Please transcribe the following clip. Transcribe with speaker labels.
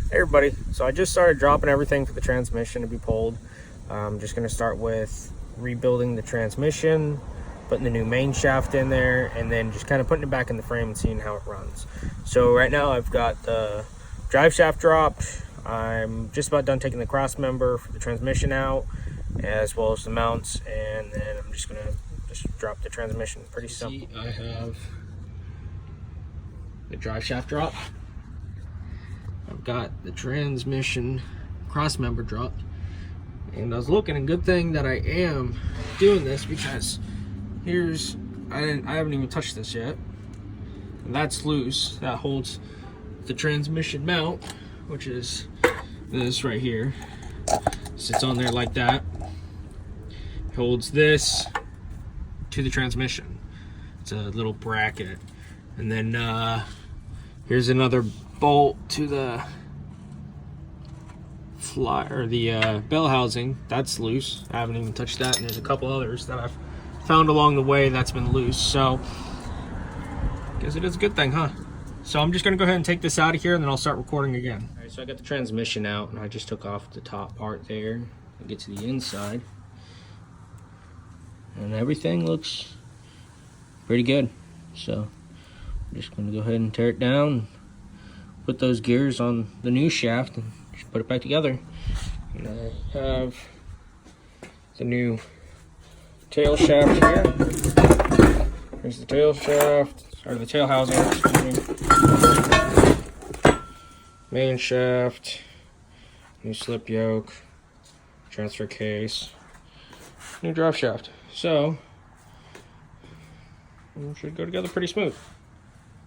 Speaker 1: Hey everybody, so I just started dropping everything for the transmission to be pulled. I'm just going to start with rebuilding the transmission, putting the new main shaft in there, and then just kind of putting it back in the frame and seeing how it runs. So right now I've got the drive shaft dropped. I'm just about done taking the cross member for the transmission out, as well as the mounts, and then I'm just going to drop the transmission. Pretty simple. I have the drive shaft drop. I've got the transmission cross member dropped, and I was looking, a good thing that I am doing this, because here's, I haven't even touched this yet, and that's loose. That holds the transmission mount, which is this right here. Sits on there like that. Holds this to the transmission. It's a little bracket, and then here's another bolt to the bell housing. That's loose. I haven't even touched that, and there's a couple others that I've found along the way that's been loose. So I guess it is a good thing, huh? So I'm just gonna go ahead and take this out of here, and then I'll start recording again. All right, so I got the transmission out, and I just took off the top part there. I'll get to the inside, and everything looks pretty good. So I'm just gonna go ahead and tear it down, put those gears on the new shaft, and just put it back together. And I have the new tail shaft here. Here's the tail shaft, or the tail housing, excuse me. Main shaft, new slip yoke, transfer case, new drive shaft. So it should go together pretty smooth.